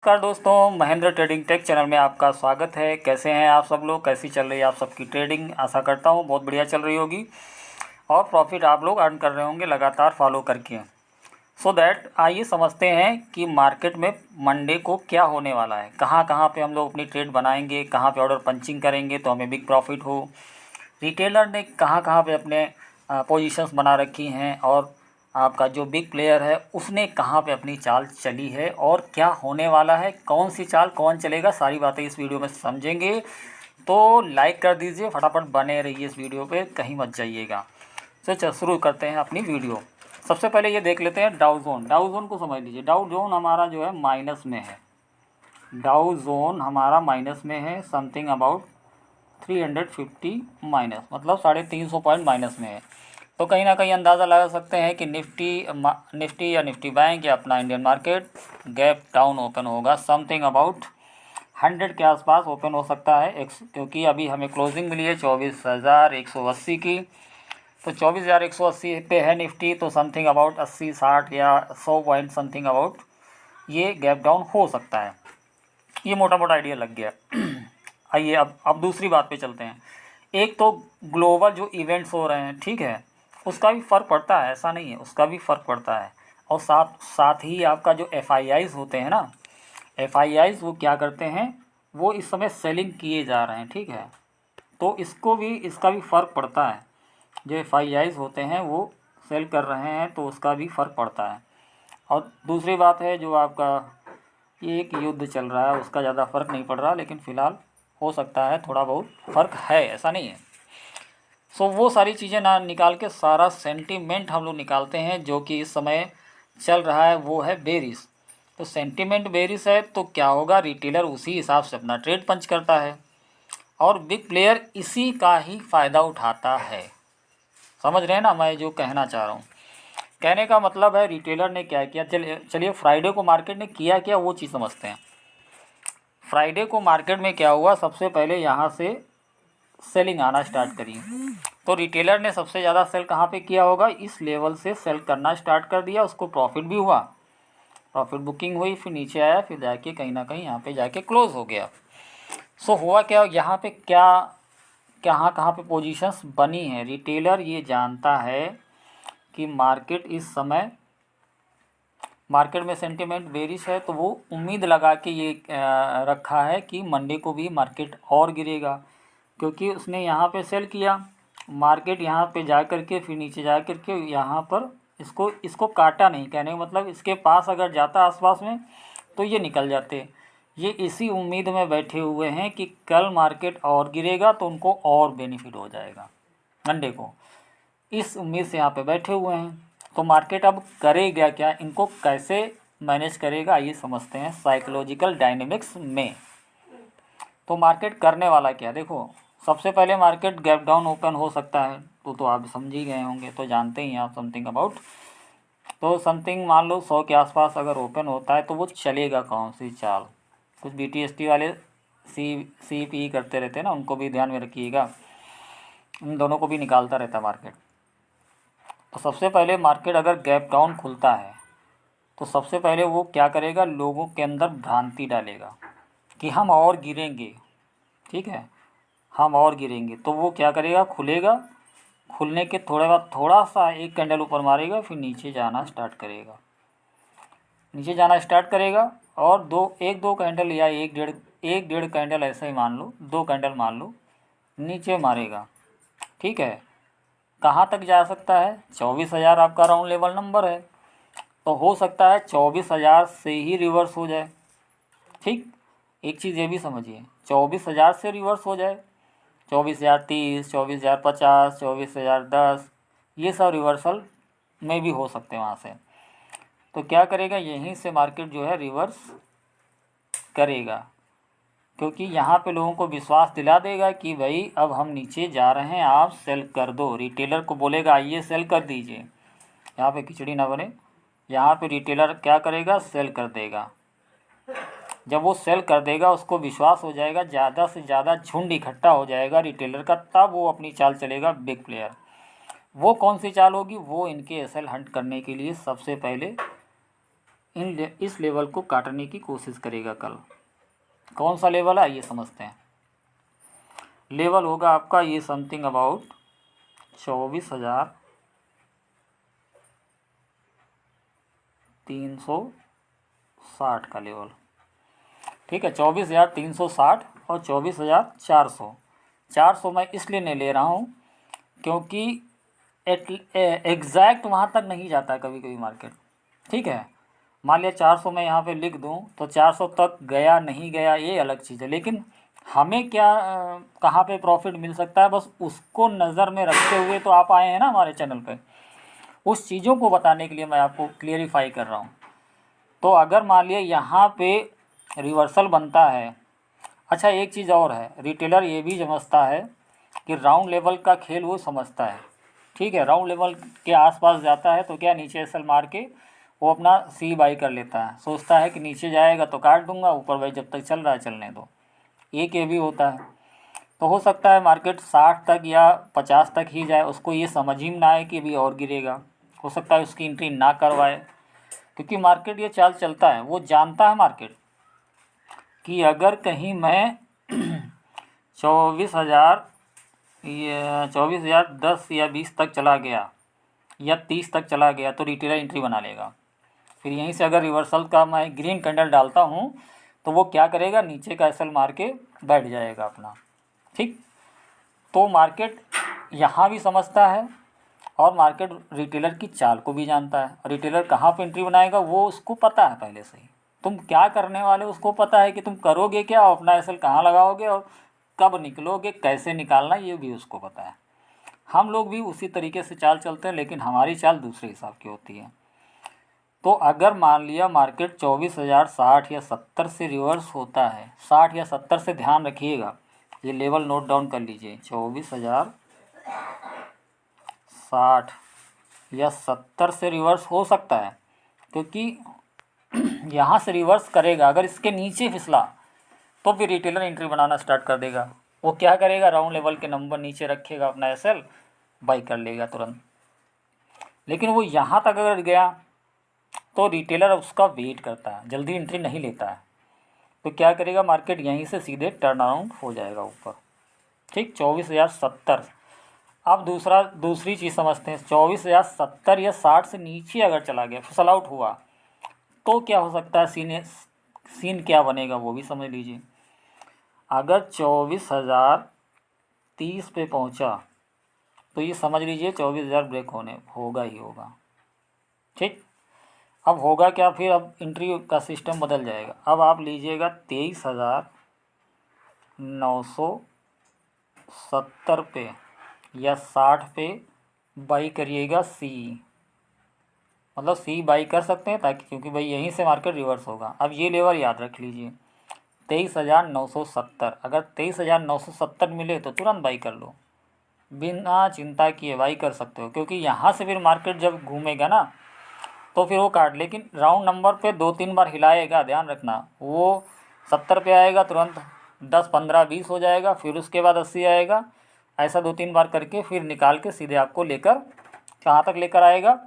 नमस्कार दोस्तों, Mahendra trading take channel में आपका स्वागत है। कैसे हैं आप सब लोग? कैसी चल रही है आप सबकी ट्रेडिंग? आशा करता हूँ बहुत बढ़िया चल रही होगी और प्रॉफिट आप लोग अर्न कर रहे होंगे लगातार फॉलो करके। सो दैट आइए समझते हैं कि मार्केट में मंडे को क्या होने वाला है, कहाँ कहाँ पे हम लोग अपनी ट्रेड बनाएंगे, कहाँ पे ऑर्डर पंचिंग करेंगे तो हमें बिग प्रॉफिट हो, रिटेलर ने कहाँ कहाँ पे अपने पोजीशंस बना रखी हैं और आपका जो बिग प्लेयर है उसने कहाँ पे अपनी चाल चली है और क्या होने वाला है, कौन सी चाल कौन चलेगा, सारी बातें इस वीडियो में समझेंगे। तो लाइक कर दीजिए, फटाफट बने रहिए इस वीडियो पे, कहीं मत जाइएगा। तो चल शुरू करते हैं अपनी वीडियो। सबसे पहले ये देख लेते हैं डाउ जोन। डाउ जोन को समझ लीजिए। डाउ जोन हमारा जो है माइनस में है। डाउ जोन हमारा माइनस में है, समथिंग अबाउट 350 माइनस, मतलब 350 पॉइंट माइनस में है। तो कहीं ना कहीं अंदाज़ा लगा सकते हैं कि निफ्टी या निफ्टी बैंक या अपना Indian market gap down open होगा, समथिंग अबाउट 100 के आसपास ओपन हो सकता है। क्योंकि अभी हमें क्लोजिंग मिली है 24,180 की, तो 24,180 पे है निफ्टी, तो समथिंग अबाउट 80-60 या 100 पॉइंट समथिंग अबाउट ये गैप डाउन हो सकता है। ये मोटा मोटा आइडिया लग गया। आइए अब दूसरी बात पे चलते हैं। एक तो ग्लोबल जो इवेंट्स हो रहे हैं, ठीक है, उसका भी फ़र्क पड़ता है, ऐसा नहीं है, उसका भी फ़र्क पड़ता है। और साथ साथ ही आपका जो FIIs होते हैं ना, FIIs वो क्या करते हैं, वो इस समय सेलिंग किए जा रहे हैं, ठीक है, तो इसका भी फ़र्क पड़ता है। जो FIIs होते हैं वो सेल कर रहे हैं तो उसका भी फ़र्क पड़ता है। और दूसरी बात है जो आपका ये एक युद्ध चल रहा है, उसका ज़्यादा फ़र्क नहीं पड़ रहा, लेकिन फ़िलहाल हो सकता है थोड़ा बहुत फ़र्क है, ऐसा नहीं है। सो वो सारी चीज़ें ना निकाल के सारा सेंटीमेंट हम लोग निकालते हैं जो कि इस समय चल रहा है, वो है बेरिस। तो सेंटीमेंट बेरिस है तो क्या होगा, रिटेलर उसी हिसाब से अपना ट्रेड पंच करता है और बिग प्लेयर इसी का ही फ़ायदा उठाता है। समझ रहे हैं ना मैं जो कहना चाह रहा हूँ? कहने का मतलब है रिटेलर ने क्या किया। चलिए फ्राइडे को मार्केट ने किया क्या वो चीज़ समझते हैं। फ्राइडे को मार्केट में क्या हुआ, सबसे पहले यहाँ से सेलिंग आना स्टार्ट करी। तो रिटेलर ने सबसे ज़्यादा सेल कहाँ पे किया होगा, इस लेवल से सेल करना स्टार्ट कर दिया, उसको प्रॉफिट भी हुआ, प्रॉफिट बुकिंग हुई, फिर नीचे आया, फिर जाके कहीं ना कहीं यहाँ पे जाके क्लोज हो गया। सो हुआ क्या, यहाँ पे क्या कहाँ कहाँ पे पोजीशंस बनी है, रिटेलर ये जानता है कि मार्केट में सेंटिमेंट बेरिश है, तो वो उम्मीद लगा के ये रखा है कि मंडे को भी मार्केट और गिरेगा, क्योंकि उसने यहाँ पे सेल किया, मार्केट यहाँ पे जा कर के फिर नीचे जा कर के यहाँ पर इसको काटा नहीं। कहने का मतलब इसके पास अगर जाता आसपास में तो ये निकल जाते। ये इसी उम्मीद में बैठे हुए हैं कि कल मार्केट और गिरेगा तो उनको और बेनिफिट हो जाएगा मंडे को, इस उम्मीद से यहाँ पे बैठे हुए हैं। तो मार्केट अब करेगा क्या, इनको कैसे मैनेज करेगा, आइए समझते हैं साइकोलॉजिकल डायनेमिक्स में। तो मार्केट करने वाला क्या, देखो सबसे पहले मार्केट गैप डाउन ओपन हो सकता है, तो आप समझ ही गए होंगे, तो जानते ही हैं आप समथिंग अबाउट। तो समथिंग मान लो 100 के आसपास अगर ओपन होता है तो वो चलेगा कौन सी चाल। कुछ BTST वाले CPE करते रहते हैं ना, उनको भी ध्यान में रखिएगा, इन दोनों को भी निकालता रहता है मार्केट। तो सबसे पहले मार्केट अगर गैप डाउन खुलता है तो सबसे पहले वो क्या करेगा, लोगों के अंदर भ्रांति डालेगा कि हम और गिरेंगे, ठीक है, हम और गिरेंगे। तो वो क्या करेगा, खुलेगा, खुलने के थोड़े बाद थोड़ा सा एक कैंडल ऊपर मारेगा, फिर नीचे जाना स्टार्ट करेगा और एक दो कैंडल या एक डेढ़ कैंडल ऐसे ही मान लो, 2 कैंडल मान लो, नीचे मारेगा, ठीक है। कहाँ तक जा सकता है, 24,000 आपका राउंड लेवल नंबर है, तो हो सकता है 24,000 से ही रिवर्स हो जाए, ठीक। एक चीज़ ये भी समझिए, 24,000 से रिवर्स हो जाए, 24,030, 24,050, 24,010, ये सब रिवर्सल में भी हो सकते हैं वहाँ से। तो क्या करेगा, यहीं से मार्केट जो है रिवर्स करेगा, क्योंकि यहाँ पे लोगों को विश्वास दिला देगा कि भाई अब हम नीचे जा रहे हैं, आप सेल कर दो। रिटेलर को बोलेगा आइए सेल कर दीजिए, यहाँ पे खिचड़ी ना बने, यहाँ पे रिटेलर क्या करेगा, सेल कर देगा। जब वो सेल कर देगा उसको विश्वास हो जाएगा, ज़्यादा से ज़्यादा झुंड इकट्ठा हो जाएगा रिटेलर का, तब वो अपनी चाल चलेगा बिग प्लेयर। वो कौन सी चाल होगी, वो इनके एसएल हंट करने के लिए सबसे पहले इस लेवल को काटने की कोशिश करेगा कल। कौन सा लेवल है ये समझते हैं। लेवल होगा आपका ये समथिंग अबाउट 24,360 का लेवल। ठीक है, 24,360 और 24,400। 400 मैं इसलिए नहीं ले रहा हूँ क्योंकि एग्जैक्ट वहाँ तक नहीं जाता है कभी कभी मार्केट। ठीक है, मान लिया 400 मैं यहाँ पे लिख दूँ तो 400 तक गया नहीं गया ये अलग चीज़ है, लेकिन हमें क्या कहाँ पे प्रॉफिट मिल सकता है बस उसको नज़र में रखते हुए तो आप आए हैं ना हमारे चैनल पे। उस चीज़ों को बताने के लिए मैं आपको क्लियरिफाई कर रहा हूँ। तो अगर मान लिया यहाँ पे रिवर्सल बनता है, अच्छा एक चीज़ और है, रिटेलर ये भी समझता है कि राउंड लेवल का खेल वो समझता है। ठीक है, राउंड लेवल के आसपास जाता है तो क्या नीचे एसएल मार के वो अपना सी बाई कर लेता है, सोचता है कि नीचे जाएगा तो काट दूंगा, ऊपर भाई जब तक चल रहा है चलने दो। एक ये भी होता है। तो हो सकता है मार्केट 60 तक या 50 तक ही जाए, उसको ये समझ ही ना आए कि अभी और गिरेगा, हो सकता है उसकी एंट्री ना करवाए, क्योंकि मार्केट ये चाल चलता है, वो जानता है मार्केट कि अगर कहीं मैं 24,000 ये 24,010 या 20 तक चला गया या 30 तक चला गया तो रिटेलर एंट्री बना लेगा। फिर यहीं से अगर रिवर्सल का मैं ग्रीन कैंडल डालता हूँ तो वो क्या करेगा, नीचे का एसएल मार के बैठ जाएगा अपना। ठीक, तो मार्केट यहाँ भी समझता है और मार्केट रिटेलर की चाल को भी जानता है। रिटेलर कहाँ पे एंट्री बनाएगा वो उसको पता है पहले से ही, तुम क्या करने वाले उसको पता है कि तुम करोगे क्या और अपना एसएल कहाँ लगाओगे और कब निकलोगे, कैसे निकालना ये भी उसको पता है। हम लोग भी उसी तरीके से चाल चलते हैं, लेकिन हमारी चाल दूसरे हिसाब की होती है। तो अगर मान लिया मार्केट 24,060 या 70 से रिवर्स होता है, 60 या 70 से ध्यान रखिएगा, ये लेवल नोट डाउन कर लीजिए, 24,060 या 70 से रिवर्स हो सकता है, क्योंकि यहाँ से रिवर्स करेगा, अगर इसके नीचे फिसला तो फिर रिटेलर एंट्री बनाना स्टार्ट कर देगा। वो क्या करेगा, राउंड लेवल के नंबर नीचे रखेगा, अपना एसएल बाई कर लेगा तुरंत। लेकिन वो यहाँ तक अगर गया तो रिटेलर उसका वेट करता है, जल्दी एंट्री नहीं लेता है, तो क्या करेगा, मार्केट यहीं से सीधे टर्न अराउंड हो जाएगा ऊपर। ठीक, 24,070। अब दूसरी चीज़ समझते हैं, 24,070 या 60 से नीचे अगर चला गया, फिसल आउट हुआ, तो क्या हो सकता है, सीन क्या बनेगा वो भी समझ लीजिए। अगर 24,030 पे पहुंचा तो ये समझ लीजिए 24,000 ब्रेक होगा ही होगा। ठीक, अब होगा क्या, फिर अब एंट्री का सिस्टम बदल जाएगा। अब आप लीजिएगा 23,970 पे या 60 पे बाई करिएगा सी, मतलब सी बाई कर सकते हैं, ताकि क्योंकि भाई यहीं से मार्केट रिवर्स होगा। अब ये लेवल याद रख लीजिए 23,970। अगर 23,970 मिले तो तुरंत बाई कर लो, बिना चिंता किए बाई कर सकते हो, क्योंकि यहाँ से फिर मार्केट जब घूमेगा ना तो फिर वो काट, लेकिन राउंड नंबर पे 2-3 बार हिलाएगा, ध्यान रखना। वो 70 पे आएगा, तुरंत 10, 15, 20 हो जाएगा, फिर उसके बाद 80 आएगा, ऐसा 2-3 बार करके फिर निकाल के सीधे आपको लेकर कहाँ तक लेकर आएगा,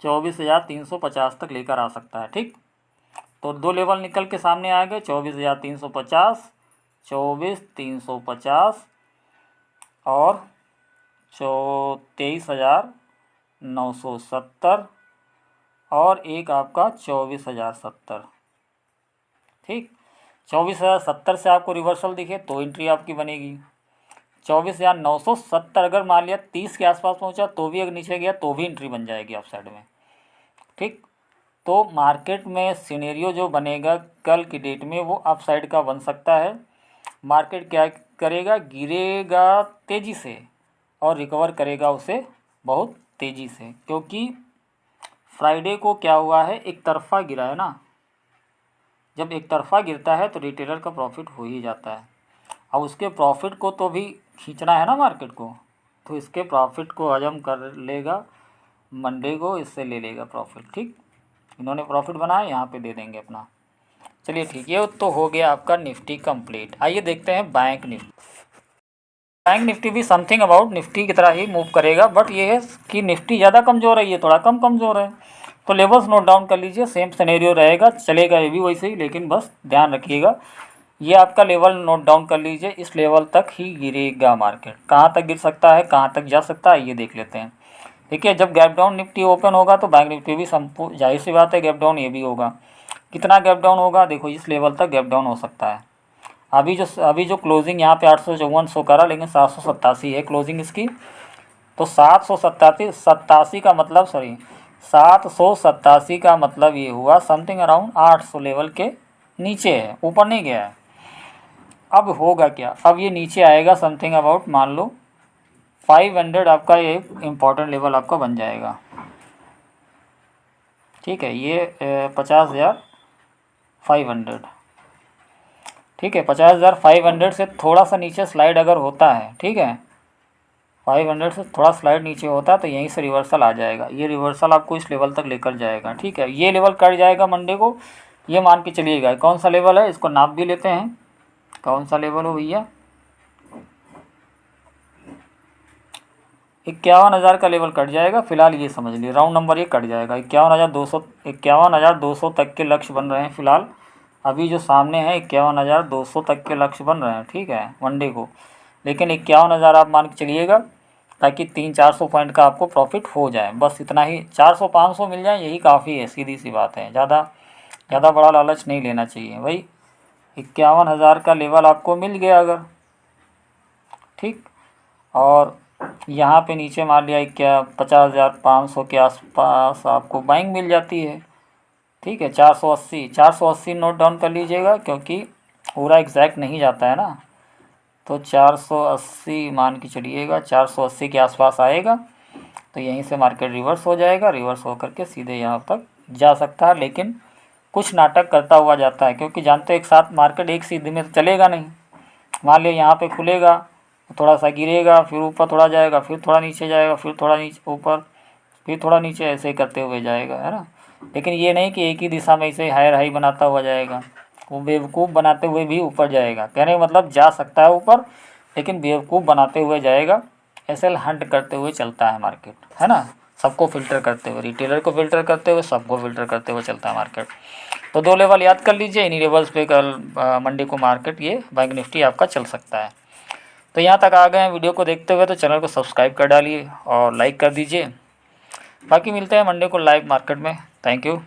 24,350 तक लेकर आ सकता है। ठीक, तो दो लेवल निकल के सामने आ गए, 24,350, 24,350 और 23,970 और एक आपका 24,070। ठीक, 24,070 से आपको रिवर्सल दिखे तो एंट्री आपकी बनेगी। 24,970 अगर मान लिया 30 के आसपास पहुंचा तो भी अगर नीचे गया तो भी एंट्री बन जाएगी अप साइड में। ठीक, तो मार्केट में सिनेरियो जो बनेगा कल की डेट में वो अप साइड का बन सकता है। मार्केट क्या करेगा, गिरेगा तेज़ी से और रिकवर करेगा उसे बहुत तेज़ी से, क्योंकि फ्राइडे को क्या हुआ है, एक तरफा गिरा है ना। जब एक तरफा गिरता है तो रिटेलर का प्रॉफिट हो ही जाता है। अब उसके प्रॉफिट को तो भी खींचना है ना मार्केट को, तो इसके प्रॉफिट को हजम कर लेगा, मंडे को इससे ले लेगा प्रॉफिट। ठीक, इन्होंने प्रॉफिट बनाया, यहाँ पे दे देंगे अपना। चलिए ठीक, ये तो हो गया आपका निफ्टी कंप्लीट। आइए देखते हैं बैंक निफ्टी। बैंक निफ्टी भी समथिंग अबाउट निफ्टी की तरह ही मूव करेगा, बट ये है कि निफ्टी ज़्यादा कमज़ोर है, ये थोड़ा कम कमज़ोर है। तो लेवल्स नोट डाउन कर लीजिए, सेम सिनेरियो रहेगा, चलेगा ये भी वैसे ही, लेकिन बस ध्यान रखिएगा ये आपका लेवल नोट डाउन कर लीजिए, इस लेवल तक ही गिरेगा मार्केट। कहाँ तक गिर सकता है, कहाँ तक जा सकता है, ये देख लेते हैं। देखिए जब गैप डाउन निफ्टी ओपन होगा तो बैंक निफ्टी भी जाहिर सी बात है गैप डाउन ये भी होगा। कितना गैप डाउन होगा, देखो इस लेवल तक गैप डाउन हो सकता है। अभी जो क्लोजिंग यहाँ पे 854 शो करा, लेकिन 787 है क्लोजिंग इसकी। तो 787 का मतलब 787 का मतलब ये हुआ समथिंग अराउंड 800 लेवल के नीचे है, ऊपर नहीं गया है। अब होगा क्या, अब ये नीचे आएगा समथिंग अबाउट, मान लो 500 आपका ये इम्पोर्टेंट लेवल आपका बन जाएगा। ठीक है, ये 50,500, ठीक है। 50,500 से थोड़ा सा नीचे स्लाइड अगर होता है, ठीक है, 500 से थोड़ा स्लाइड नीचे होता है तो यहीं से रिवर्सल आ जाएगा। ये रिवर्सल आपको इस लेवल तक लेकर जाएगा, ठीक है। ये लेवल कट जाएगा मंडे को, ये मान के चलिएगा। कौन सा लेवल है, इसको नाप भी लेते हैं, कौन सा लेवल हो भैया, 51,000 का लेवल कट जाएगा। फिलहाल ये समझ लीजिए राउंड नंबर ये कट जाएगा। 51,200 तक के लक्ष्य बन रहे हैं फिलहाल। अभी जो सामने है 51,200 तक के लक्ष्य बन रहे हैं, ठीक है, मंडे को। लेकिन 51,000 आप मान के चलिएगा, ताकि 300-400 पॉइंट का आपको प्रॉफिट हो जाए, बस इतना ही। 400-500 मिल जाए यही काफ़ी है, सीधी सी बात है। ज़्यादा बड़ा लालच नहीं लेना चाहिए भाई। 51,000 का लेवल आपको मिल गया अगर, ठीक, और यहाँ पे नीचे मान लिया क्या 50,500 के आसपास आपको बाइंग मिल जाती है, ठीक है। 480 नोट डाउन कर लीजिएगा, क्योंकि पूरा एग्जैक्ट नहीं जाता है ना। तो 480 मान के चलिएगा, 480 के आसपास आएगा तो यहीं से मार्केट रिवर्स हो जाएगा। रिवर्स होकर के सीधे यहाँ तक जा सकता है, लेकिन कुछ नाटक करता हुआ जाता है, क्योंकि जानते हो एक साथ मार्केट एक सीधे में तो चलेगा नहीं। मान लिया यहाँ पे खुलेगा, थोड़ा सा गिरेगा, फिर ऊपर थोड़ा जाएगा, फिर थोड़ा नीचे जाएगा, फिर थोड़ा नीचे ऊपर, फिर थोड़ा नीचे, ऐसे ही करते हुए जाएगा, है ना। लेकिन ये नहीं कि एक ही दिशा में इसे हायर हाई बनाता हुआ जाएगा, वो बेवकूफ़ बनाते हुए भी ऊपर जाएगा। कहने का मतलब जा सकता है ऊपर, लेकिन बेवकूफ़ बनाते हुए जाएगा। ऐसे हंट करते हुए चलता है मार्केट, है ना, सबको फिल्टर करते हुए, रिटेलर को फिल्टर करते हुए, सबको फिल्टर करते हुए चलता है मार्केट। तो 2 लेवल याद कर लीजिए, इन्हीं लेवल्स पे कल मंडे को मार्केट ये बैंक निफ्टी आपका चल सकता है। तो यहाँ तक आ गए हैं वीडियो को देखते हुए, तो चैनल को सब्सक्राइब कर डालिए और लाइक कर दीजिए। बाकी मिलते हैं मंडे को लाइव मार्केट में। Thank you.